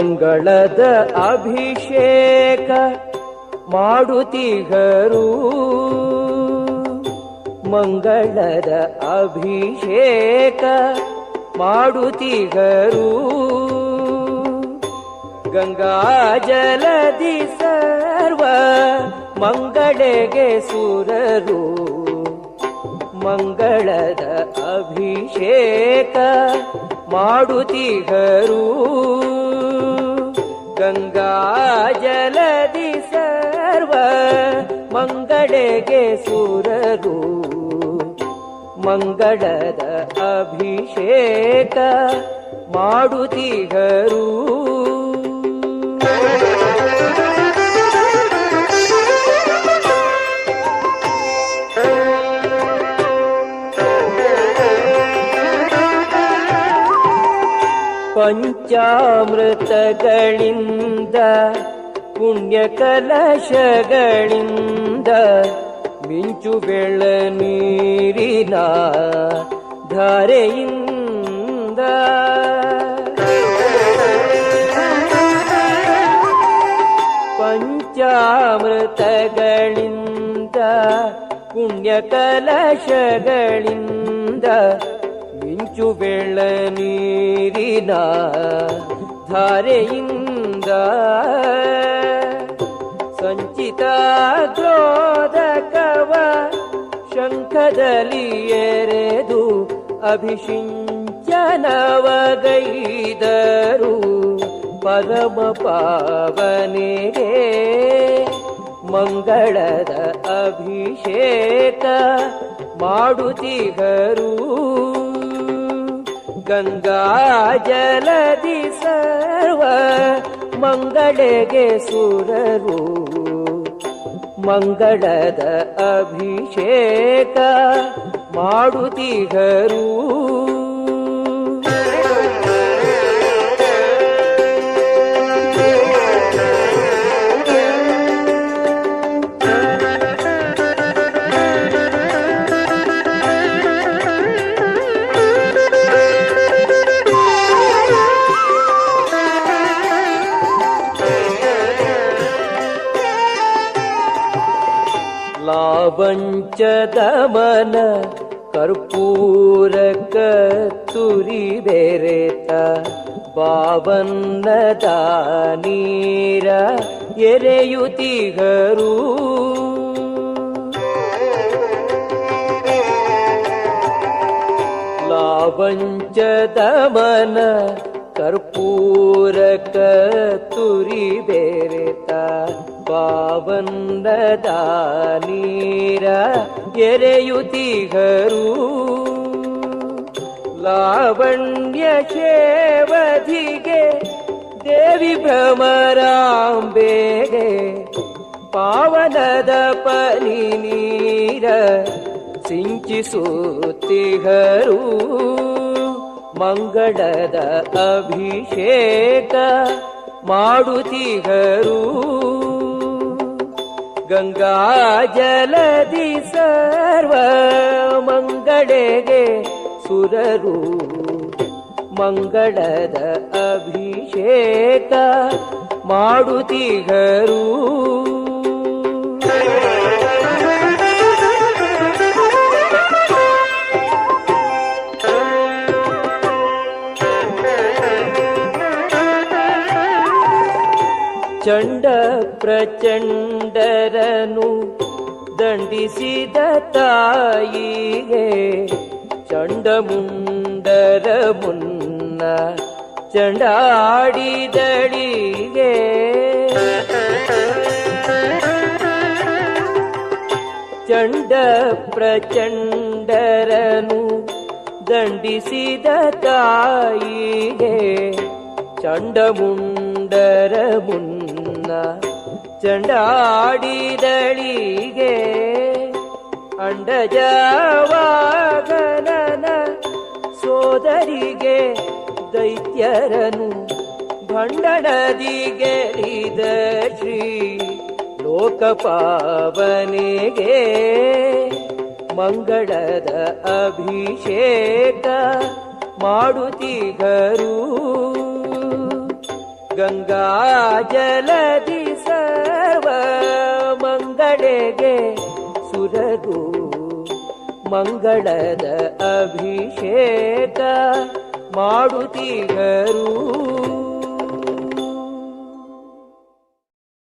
ಮಂಗಳದ ಅಭಿಷೇಕ ಮಾಡುತ್ತಿಗರು, ಮಂಗಳದ ಅಭಿಷೇಕ ಮಾಡುತ್ತಿಗರು. ಗಂಗಾ ಜಲದಿ ಸರ್ವ ಮಂಗಳೆಗೆ ಸುರರು, ಮಂಗಳದ ಅಭಿಷೇಕ ಮಾಡುತ್ತಿಗರು. ಗಂಗಾ ಜಲದಿ ಸರ್ವ ಮಂಗಳೆಗೆ ಸುರರು, ಮಂಗಳದ ಅಭಿಷೇಕ ಮಾಡುತ್ತಿಗರು. ಪಂಚಾಮೃತಗಳಿಂದ ಪುಣ್ಯ ಕಲಶಗಳಿಂದ ಮಿಂಚು ಬೆಳ ನೀರಿನ ಧಾರೆಯಿಂದ ಪಂಚಾಮೃತಗಳಿಂದ ಪುಣ್ಯ ಕಲಶಗಳಿಂದ ಮಿಂಚು ಬೆಳ ನೀರಿನ ಧಾರೆಯಿಂದ ಸಂಚಿತ ದ್ರೋದಕವ ಶಂಖದಲ್ಲಿ ಎರೆದು ಅಭಿಷಿಂಚನವಗೈದರು ಪರಮ ಪಾವನೆಗೆ. ಮಂಗಳದ ಅಭಿಷೇಕ ಮಾಡುತ್ತಿಗರು, ಗಂಗಾ ಜಲದಿ ಸರ್ವ ಮಂಗಳೆಗೆ ಸುರರು, ಮಂಗಳದ ಅಭಿಷೇಕ ಮಾಡುತ್ತಿಗರು. ಲಾವಂಚದಮನ ಕರ್ಪೂರ ಕತ್ತುರಿ ಬೆರೆತ ಬಾವನ್ನದ ನೀರ ಎರೆಯುತ್ತಿಗರು, ಲಾವಂಚದಮನ ಕರ್ಪೂರ ಕತ್ತುರಿ ಬೆರೆತ ಪಾವನ್ನದ ನೀರ ಎರೆಯುತ್ತಿಗರು. ಲಾವಣ್ಯ ಶೇವಧಿಗೆ ದೇವಿ ಭ್ರಮರಾಂಬೆಗೆ ಪಾವನದ ಪನಿ ನೀರ ಸಿಂಚಿಸುತ್ತಿಗರು, ಮಂಗಳದ ಅಭಿಷೇಕ ಮಾಡುತ್ತಿಗರು. ಗಂಗಾ ಜಲದಿ ಸರ್ವ ಮಂಗಳೆಗೆ ಸುರರು, ಮಂಗಳದ ಅಭಿಷೇಕ ಮಾಡುತ್ತಿಗರು. ಚಂಡ ಪ್ರಚಂಡರನು ದಂಡಿಸಿದ ತಾಯಿಗೆ ಚಂಡಮುಂಡರ ಮುನ್ನ ಚಂಡಾಡಿದಳಿಗೆ. ಚಂಡ ಪ್ರಚಂಡರನು ದಂಡಿಸಿದ ತಾಯಿಗೆ ಚಂಡಮುಂಡರ ಮುನ್ನ ಚಂಡಾಡಿದಳಿಗೆ. ಅಂಡಜವಾಗನನ ಸೋದರಿಗೆ ದೈತ್ಯರನು ಭಂಡನದಿ ಗೆರಿದ ಶ್ರೀ ಲೋಕಪಾವನೆಗೆ ಮಂಗಳದ ಅಭಿಷೇಕ ಮಾಡುತ್ತಿಗರು. ಗಂಗಾ ಜಲದಿ ಸರ್ವ ಮಂಗಳೆಗೆ ಸುರರು ಮಂಗಳದ ಅಭಿಷೇಕ ಮಾಡುತ್ತಿಗರು.